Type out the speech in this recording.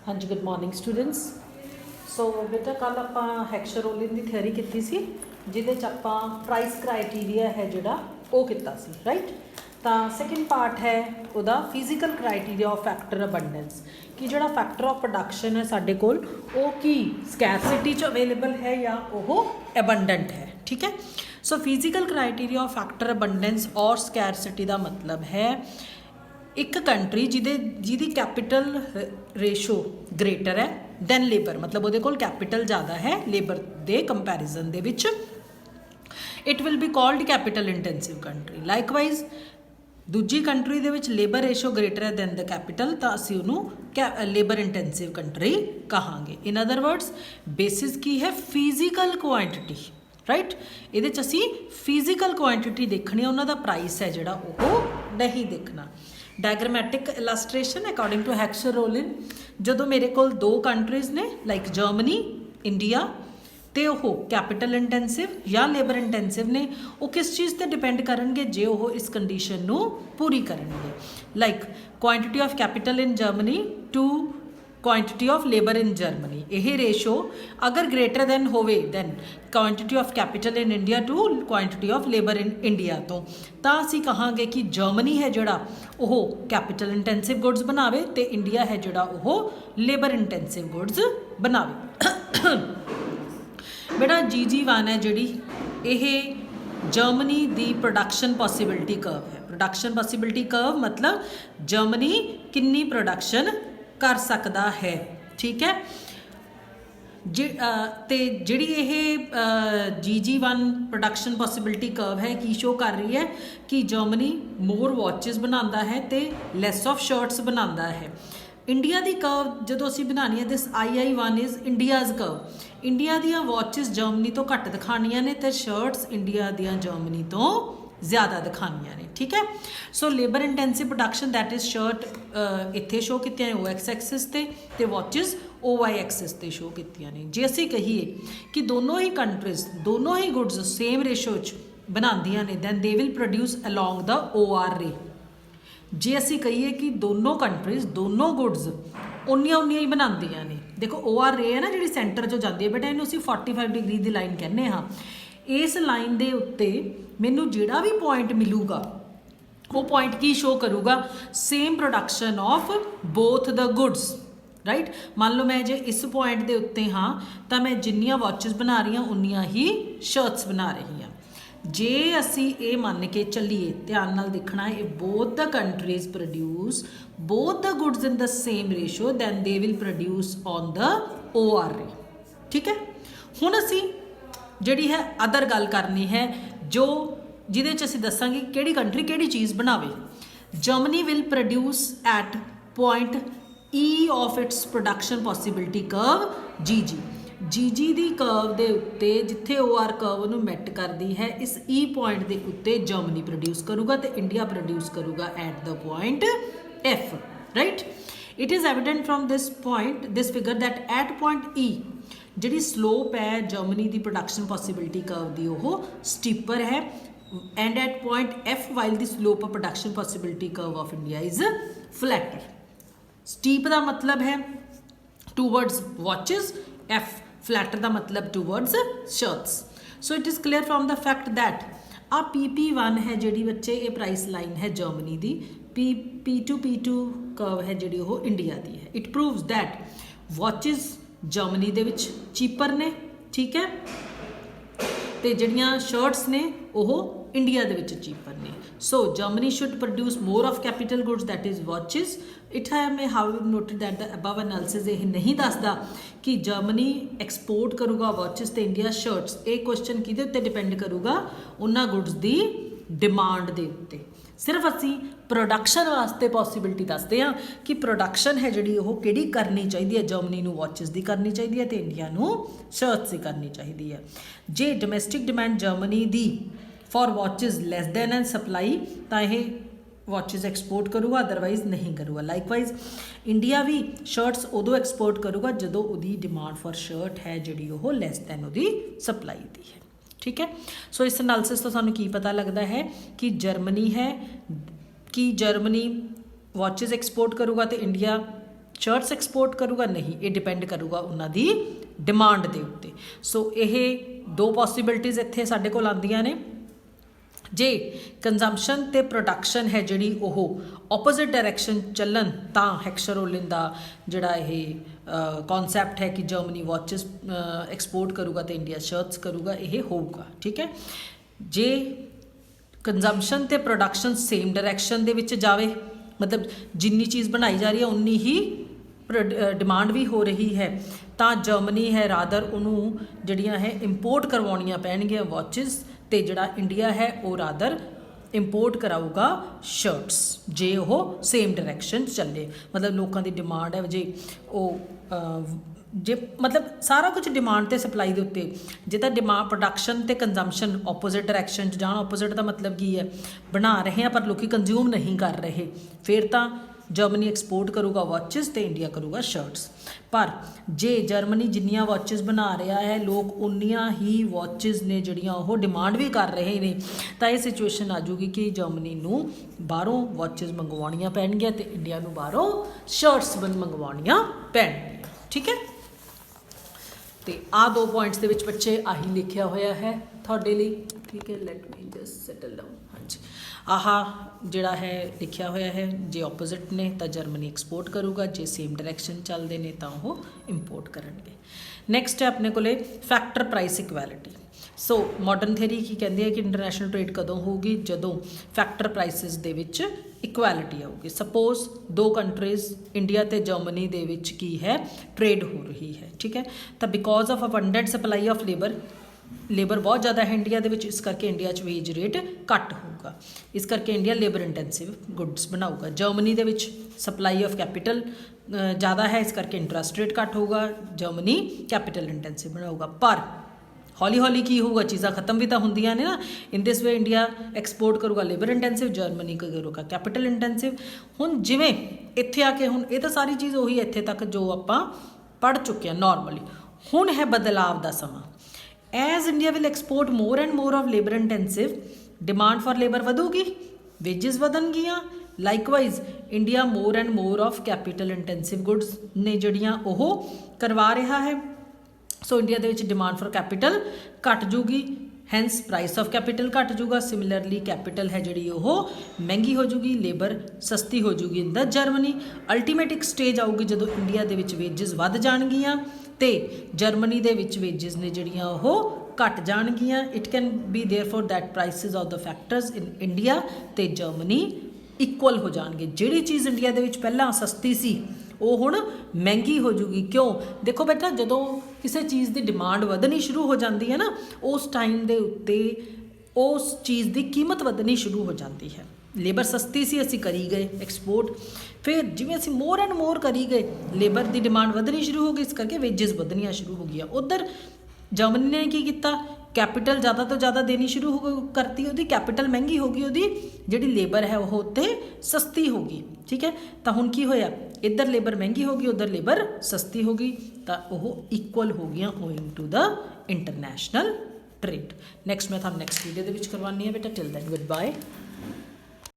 हाँ जी, good morning students. सो बेटा कल ਆਪਾਂ ਹੈਕਸਰੋਲਿਨ ਦੀ ਥਿਓਰੀ ਕੀਤੀ ਸੀ ਜਿਹਦੇ ਚ ਆਪਾਂ ਪ੍ਰਾਈਸ ਕ੍ਰਾਈਟੇਰੀਆ ਹੈ ਜਿਹੜਾ ਉਹ ਕੀਤਾ ਸੀ, ਰਾਈਟ। ਤਾਂ ਸੈਕਿੰਡ ਪਾਰਟ ਹੈ ਉਹਦਾ ਫਿਜ਼ੀਕਲ ਕ੍ਰਾਈਟੇਰੀਆ ਆਫ ਫੈਕਟਰ ਅਬੰਡੈਂਸ, ਕਿ ਜਿਹੜਾ ਫੈਕਟਰ ਆਫ ਪ੍ਰੋਡਕਸ਼ਨ ਹੈ ਸਾਡੇ ਕੋਲ ਉਹ ਕੀ ਸਕੈਰਸਿਟੀ ਚ ਅਵੇਲੇਬਲ ਹੈ ਜਾਂ ਉਹ ਅਬੰਡੈਂਟ ਹੈ, ਠੀਕ ਹੈ। So physical criteria of factor abundance ਔਰ ਸਕੈਰਸਿਟੀ ਦਾ ਮਤਲਬ ਹੈ एक कंट्री जिहदी कैपिटल रेशो ग्रेटर है दैन लेबर, मतलब उहदे कोल कैपिटल ज़्यादा है लेबर दे कंपैरिजन दे विच, it will be called capital intensive country. Likewise दूजी कंट्री दे विच लेबर रेशो ग्रेटर है दैन द कैपिटल, तो असीं उहनूं लेबर इंटेंसिव कंट्री कहांगे। इन अदर वर्ड्स बेसिस की है फिजिकल क्वांटिटी, राइट। इहदे च असीं फिजिकल क्वांटिटी देखनी, उन्हां दा प्राइस है जिहड़ा ओह नहीं देखना। डायग्रामैटिक इलस्ट्रेशन अकॉर्डिंग टू हैक्सरोलिन, जो मेरे को दो कंट्रीज़ ने लाइक जर्मनी इंडिया तो वह कैपिटल इंटेंसिव या लेबर इंटेंसिव ने, वो किस चीज़ पर डिपेंड करेंगे जे वो इस कंडीशन नू पूरी करेंगे। Like quantity of capital in Germany to quantity of labour in Germany, यह रेशो अगर ग्रेटर दैन होवे than quantity of capital in India to quantity of labour in India तो असी कहांगे कि जर्मनी है जोड़ा वह कैपिटल इंटेंसिव गुड्स बनावे तो इंडिया है जोड़ा वह लेबर इंटेंसिव गुड्स बनावे। बेटा GG1 है जिहड़ी यह Germany the production possibility curve है। प्रोडक्शन पॉसिबिलिटी कर्व मतलब जर्मनी कितनी प्रोडक्शन कर सकता है, ठीक है। तो जिहड़ी ये GG1 प्रोडक्शन पॉसिबिलिटी कर्व है की शो कर रही है कि जर्मनी मोर वॉचिस बनाता है तो लैस ऑफ शर्ट्स बनाता है। इंडिया की कर्व जो असीं बनानी है, this II1 is India's curve. India दियां वॉचिस जर्मनी तो घट दिखानियां ने तो शर्ट्स इंडिया दियां जर्मनी तो ज़्यादा दिखानियां ने, ठीक है। So labour intensive production that is shirt इत्थे शो कीतियां ने OX एक्सिस ते वॉचिस OY एक्सिस ते शो कीतियां ने। जे असीं कहिए कि दोनों ही कंट्रीज़ दोनों ही गुड्स सेम रेशो च बनांदियां ने then they will produce along the OR ray. जे असीं कहिए कि दोनों कंट्रीज़ दोनों गुड्स उन्नियां ही बनांदियां ने, देखो OR रे है ना जिहड़ी सेंटर चों जांदी है, बेटा इहनूं असीं 45 डिग्री की लाइन कहने हाँ। इस लाइन के उत्ते मैनू जिहड़ा भी पॉइंट मिलूगा वो पॉइंट की शो करूगा same production of both the goods, right. मान लो मैं जे इस पॉइंट के उत्ते हाँ तो मैं जिन्नियां वॉचिस बना रही हूँ उन्नियां ही शर्ट्स बना रही हाँ। जे असी ये मान के चलीए ध्यान नाल देखना है, both the countries produce both the goods in the same ratio then they will produce on the OR ray, ठीक है। हुण असी जिहड़ी है अदर गल करनी है जो जिहदे च असीं दसांगे किहड़ी कंट्री किहड़ी चीज़ बनावे। Germany will produce at point E of its production possibility curve GG दी कर्व दे उत्ते जिथे OR कर्व नूं मैट करदी है इस E पॉइंट दे उत्ते जर्मनी प्रोड्यूस करूगा तो इंडिया प्रोड्यूस करूगा at the point F, right. It is evident from this point this figure that at point E जिहड़ी स्लोप है जर्मनी की प्रोडक्शन पॉसिबिलिटी कर्व की वो स्टीपर है and at point F while the slope of production possibility curve of India is flatter. Steep का मतलब है towards watches, F flatter का मतलब towards shirts. So it is clear from the fact that uh PP1 है जिहड़ी बच्चे ये price line है जर्मनी की, P2 कर्व है जिहड़ी वो इंडिया की है। It proves that watches Germany दे विच चीपर ने, ठीक है, तो जिहड़ियां शर्ट्स ने वो इंडिया दे विच चीपर ने। So Germany should produce more of capital goods that is watches. It है मैं how noted that the above analysis ये नहीं दसदा कि जर्मनी एक्सपोर्ट करूगा वॉचिस तो इंडिया शर्ट्स। ये क्वेश्चन किहदे उत्ते डिपेंड करूगा उन्हां गुड्स की डिमांड दे उत्ते। सिर्फ असी प्रोडक्शन वास्ते पॉसिबिलिटी दसते हैं कि प्रोडक्शन है जी वो कि करनी चाहिए है, जर्मनी नूं वॉचिस की करनी चाहिए है तो इंडिया नूं शर्ट्स की करनी चाहिए है। जे डोमैसटिक डिमांड जर्मनी दी for watches less than and supply तो यह वॉचिस एक्सपोर्ट करूगा, अदरवाइज नहीं करूगा। लाइकवाइज इंडिया भी शर्ट्स उदों एक्सपोर्ट करूगा जो उसकी डिमांड फॉर शर्ट है जी वो लैस दैन उसकी सप्लाई की है, ठीक है। सो इस एनालिसिस तो सानू की पता लगता है कि जर्मनी है कि जर्मनी वॉचिस एक्सपोर्ट करूगा तो इंडिया ਸ਼ਰਟਸ ਐਕਸਪੋਰਟ ਕਰੂਗਾ? ਨਹੀਂ, ਇਹ ਡਿਪੈਂਡ ਕਰੂਗਾ ਉਹਨਾਂ ਦੀ ਡਿਮਾਂਡ ਦੇ ਉੱਤੇ। ਸੋ ਇਹ ਦੋ ਪੋਸੀਬਿਲਿਟੀਜ਼ ਇੱਥੇ ਸਾਡੇ ਕੋਲ ਆਉਂਦੀਆਂ ਨੇ। ਜੇ ਕੰਜ਼ੰਪਸ਼ਨ ਤੇ ਪ੍ਰੋਡਕਸ਼ਨ ਹੈ ਜਿਹੜੀ ਉਹ ਆਪੋਜ਼ਿਟ ਡਾਇਰੈਕਸ਼ਨ ਚੱਲਣ ਤਾਂ ਹੈਕਸਰ-ਓਲਿਨ ਦਾ ਜਿਹੜਾ ਇਹ ਕਨਸੈਪਟ ਹੈ ਕਿ ਜਰਮਨੀ ਵਾਚਿਸ ਐਕਸਪੋਰਟ ਕਰੂਗਾ ਤੇ ਇੰਡੀਆ ਸ਼ਰਟਸ ਕਰੂਗਾ, ਇਹ ਹੋਊਗਾ। ਠੀਕ ਹੈ। ਜੇ ਕੰਜ਼ੰਪਸ਼ਨ ਤੇ ਪ੍ਰੋਡਕਸ਼ਨ ਸੇਮ ਡਾਇਰੈਕਸ਼ਨ ਦੇ ਵਿੱਚ ਜਾਵੇ, ਮਤਲਬ ਜਿੰਨੀ ਚੀਜ਼ ਬਣਾਈ ਜਾ ਰਹੀ ਹੈ ਉਨੀ ਹੀ ਡਿਮਾਂਡ ਵੀ ਹੋ ਰਹੀ ਹੈ, ਤਾਂ ਜਰਮਨੀ ਹੈ ਰਾਦਰ ਉਹਨੂੰ ਜਿਹੜੀਆਂ ਹੈ ਇੰਪੋਰਟ ਕਰਵਾਉਣੀਆਂ ਪੈਣਗੀਆਂ ਵਾਚਿਸ, ਤੇ ਜਿਹੜਾ ਇੰਡੀਆ ਹੈ ਉਹ ਰਾਦਰ ਇੰਪੋਰਟ ਕਰਾਊਗਾ ਸ਼ਰਟਸ, ਜੇ ਉਹ ਸੇਮ ਡਾਇਰੈਕਸ਼ਨ ਚੱਲੇ। ਮਤਲਬ ਲੋਕਾਂ ਦੀ ਡਿਮਾਂਡ ਹੈ, ਜੇ ਉਹ ਜੇ ਮਤਲਬ ਸਾਰਾ ਕੁਝ ਡਿਮਾਂਡ ਤੇ ਸਪਲਾਈ ਦੇ ਉੱਤੇ, ਜੇ ਤਾਂ ਡਿਮਾਂਡ ਪ੍ਰੋਡਕਸ਼ਨ ਤੇ ਕੰਜ਼ੰਪਸ਼ਨ ਆਪੋਜ਼ਿਟ ਡਾਇਰੈਕਸ਼ਨ 'ਚ ਜਾਣ। ਆਪੋਜ਼ਿਟ ਦਾ ਮਤਲਬ ਕੀ ਹੈ? ਬਣਾ ਰਹੇ ਆ ਪਰ ਲੋਕੀ ਕੰਜ਼ਿਊਮ ਨਹੀਂ ਕਰ ਰਹੇ, ਫਿਰ ਤਾਂ ਜਰਮਨੀ ਐਕਸਪੋਰਟ ਕਰੂਗਾ ਵਾਚਿਸ ਤੇ ਇੰਡੀਆ ਕਰੂਗਾ ਸ਼ਰਟਸ। ਪਰ ਜੇ ਜਰਮਨੀ ਜਿੰਨੀਆਂ ਵਾਚਿਸ ਬਣਾ ਰਿਹਾ ਹੈ, ਲੋਕ ਉਨੀਆਂ ਹੀ ਵਾਚਿਸ ਨੇ ਜਿਹੜੀਆਂ ਉਹ ਡਿਮਾਂਡ ਵੀ ਕਰ ਰਹੇ ਨੇ, ਤਾਂ ਇਹ ਸਿਚੁਏਸ਼ਨ ਆ ਜੂਗੀ ਕਿ ਜਰਮਨੀ ਨੂੰ ਬਾਹਰੋਂ ਵਾਚਿਸ ਮੰਗਵਾਉਣੀਆਂ ਪੈਣਗੀਆਂ ਤੇ ਇੰਡੀਆ ਨੂੰ ਬਾਹਰੋਂ ਸ਼ਰਟਸ ਮੰਗਵਾਉਣੀਆਂ ਪੈਣਗੀਆਂ। ਠੀਕ ਹੈ। ਤੇ ਆਹ ਦੋ ਪੁਆਇੰਟਸ ਦੇ ਵਿੱਚ ਬੱਚੇ ਆਹੀ ਲਿਖਿਆ ਹੋਇਆ ਹੈ ਤੁਹਾਡੇ ਲਈ। ਠੀਕ ਹੈ, let me just settle down. ਹਾਂਜੀ, ਆਹ ਜਿਹੜਾ ਹੈ ਲਿਖਿਆ ਹੋਇਆ ਹੈ, ਜੇ ਆਪੋਜ਼ਿਟ ਨੇ ਤਾਂ ਜਰਮਨੀ ਐਕਸਪੋਰਟ ਕਰੂਗਾ, ਜੇ ਸੇਮ ਡਾਇਰੈਕਸ਼ਨ ਚੱਲਦੇ ਨੇ ਤਾਂ ਉਹ ਇੰਪੋਰਟ ਕਰਨਗੇ। ਨੈਕਸਟ ਹੈ ਆਪਣੇ ਕੋਲੇ ਫੈਕਟਰ ਪ੍ਰਾਈਸ ਇਕੁਐਲਿਟੀ। ਸੋ ਮਾਡਰਨ ਥਿਊਰੀ ਕੀ ਕਹਿੰਦੀ ਹੈ ਕਿ ਇੰਟਰਨੈਸ਼ਨਲ ਟ੍ਰੇਡ ਕਦੋਂ ਹੋਊਗੀ? ਜਦੋਂ ਫੈਕਟਰ ਪ੍ਰਾਈਸਿਸ ਦੇ ਵਿੱਚ ਇਕੁਐਲਿਟੀ ਆਊਗੀ। ਸਪੋਜ਼ ਦੋ ਕੰਟਰੀਜ਼ ਇੰਡੀਆ ਤੇ ਜਰਮਨੀ ਦੇ ਵਿੱਚ ਕੀ ਹੈ? ਟ੍ਰੇਡ ਹੋ ਰਹੀ ਹੈ। ਠੀਕ ਹੈ। ਤਾਂ because of abundant supply of labour ਬਹੁਤ ਜ਼ਿਆਦਾ ਹੈ ਇੰਡੀਆ ਦੇ ਵਿੱਚ, ਇਸ ਕਰਕੇ ਇੰਡੀਆ 'ਚ ਵੇਜ ਰੇਟ ਘੱਟ ਹੋਊਗਾ, ਇਸ ਕਰਕੇ ਇੰਡੀਆ ਲੇਬਰ ਇੰਟੈਂਸਿਵ ਗੁੱਡਸ ਬਣਾਊਗਾ। ਜਰਮਨੀ ਦੇ ਵਿੱਚ ਸਪਲਾਈ ਆਫ ਕੈਪੀਟਲ ਜ਼ਿਆਦਾ ਹੈ, ਇਸ ਕਰਕੇ ਇੰਟਰਸਟ ਰੇਟ ਘੱਟ ਹੋਊਗਾ, ਜਰਮਨੀ ਕੈਪੀਟਲ ਇੰਟੈਂਸਿਵ ਬਣਾਊਗਾ। ਪਰ ਹੌਲੀ ਹੌਲੀ ਕੀ ਹੋਊਗਾ? ਚੀਜ਼ਾਂ ਖਤਮ ਵੀ ਤਾਂ ਹੁੰਦੀਆਂ ਨੇ ਨਾ। ਇਨ ਦਿਸ ਵੇ ਇੰਡੀਆ ਐਕਸਪੋਰਟ ਕਰੂਗਾ ਲੇਬਰ ਇੰਟੈਂਸਿਵ, ਜਰਮਨੀ ਕਰੂਗਾ ਕੈਪੀਟਲ ਇੰਟੈਂਸਿਵ। ਹੁਣ ਜਿਵੇਂ ਇੱਥੇ ਆ ਕੇ, ਹੁਣ ਇਹ ਤਾਂ ਸਾਰੀ ਚੀਜ਼ ਉਹੀ ਇੱਥੇ ਤੱਕ ਜੋ ਆਪਾਂ ਪੜ੍ਹ ਚੁੱਕੇ ਹਾਂ ਨੋਰਮਲੀ। ਹੁਣ ਹੈ ਬਦਲਾਵ ਦਾ ਸਮਾਂ। As India will export more and more of labour intensive, demand for labour ਵਧੂਗੀ, ਵੇਜਿਸ ਵਧਣਗੀਆਂ। Likewise India more and more of capital intensive goods ਨੇ ਜਿਹੜੀਆਂ ਉਹ ਕਰਵਾ ਰਿਹਾ ਹੈ। ਸੋ ਇੰਡੀਆ ਦੇ ਵਿੱਚ ਡਿਮਾਂਡ ਫॉर ਕੈਪੀਟਲ ਘੱਟ ਜੂਗੀ, ਹੈਂਸ ਪ੍ਰਾਈਸ ਆਫ ਕੈਪੀਟਲ ਘੱਟ ਜੂਗਾ। ਸਿਮਿਲਰਲੀ ਕੈਪੀਟਲ ਹੈ ਜਿਹੜੀ ਉਹ ਮਹਿੰਗੀ ਹੋ ਜੂਗੀ, ਲੇਬਰ ਸਸਤੀ ਹੋ ਜੂਗੀ ਇਨ ਦਾ ਜਰਮਨੀ। ਅਲਟੀਮੇਟ ਇੱਕ ਸਟੇਜ ਆਊਗੀ ਜਦੋਂ ਇੰਡੀਆ ਦੇ ਵਿੱਚ ਵੇਜਿਸ ਵੱਧ ਜਾਣਗੀਆਂ ਤੇ ਜਰਮਨੀ ਦੇ ਵਿੱਚ ਵੇਜਿਸ ਨੇ ਜਿਹੜੀਆਂ ਉਹ ਘੱਟ ਜਾਣਗੀਆਂ। It can be therefore that prices of the factors in India ਤੇ ਜਰਮਨੀ ਇਕੁਅਲ ਹੋ ਜਾਣਗੇ। ਜਿਹੜੀ ਚੀਜ਼ ਇੰਡੀਆ ਦੇ ਵਿੱਚ ਪਹਿਲਾਂ ਸਸਤੀ ਸੀ ਉਹ ਹੁਣ ਮਹਿੰਗੀ ਹੋ ਜੂਗੀ। ਕਿਉਂ? ਦੇਖੋ ਬੇਟਾ, ਜਦੋਂ ਕਿਸੇ ਚੀਜ਼ ਦੀ ਡਿਮਾਂਡ ਵਧਣੀ ਸ਼ੁਰੂ ਹੋ ਜਾਂਦੀ ਹੈ ਨਾ, ਉਸ ਟਾਈਮ ਦੇ ਉੱਤੇ ਉਸ ਚੀਜ਼ ਦੀ ਕੀਮਤ ਵਧਣੀ ਸ਼ੁਰੂ ਹੋ ਜਾਂਦੀ ਹੈ। ਲੇਬਰ ਸਸਤੀ ਸੀ, ਅਸੀਂ ਕਰੀ ਗਏ ਐਕਸਪੋਰਟ, ਫਿਰ ਜਿਵੇਂ ਅਸੀਂ ਮੋਰ ਐਂਡ ਮੋਰ ਕਰੀ ਗਏ, ਲੇਬਰ ਦੀ ਡਿਮਾਂਡ ਵਧਣੀ ਸ਼ੁਰੂ ਹੋ ਗਈ, ਇਸ ਕਰਕੇ ਵੇਜਿਸ ਵਧਣੀਆਂ ਸ਼ੁਰੂ ਹੋ ਗਈਆਂ। ਉੱਧਰ ਜਰਮਨੀ ਨੇ ਕੀ ਕੀਤਾ? ਕੈਪੀਟਲ ਜ਼ਿਆਦਾ ਤੋਂ ਜ਼ਿਆਦਾ ਦੇਣੀ ਸ਼ੁਰੂ ਕਰਤੀ, ਉਹਦੀ ਕੈਪੀਟਲ ਮਹਿੰਗੀ ਹੋ ਗਈ, ਉਹਦੀ ਜਿਹੜੀ ਲੇਬਰ ਹੈ ਉਹ ਉੱਤੇ ਸਸਤੀ ਹੋ ਗਈ। ਠੀਕ ਹੈ। ਤਾਂ ਹੁਣ ਕੀ ਹੋਇਆ? ਇੱਧਰ ਲੇਬਰ ਮਹਿੰਗੀ ਹੋ ਗਈ, ਉੱਧਰ ਲੇਬਰ ਸਸਤੀ ਹੋ ਗਈ, ਤਾਂ ਉਹ ਇਕੁਅਲ ਹੋ ਗਈਆਂ owing to the international trade. Next ਮੈਂ ਤੁਹਾਨੂੰ ਨੈਕਸਟ ਵੀਡੀਓ ਦੇ ਵਿੱਚ ਕਰਵਾਉਣੀ ਹੈ ਬੇਟਾ। Till then good bye.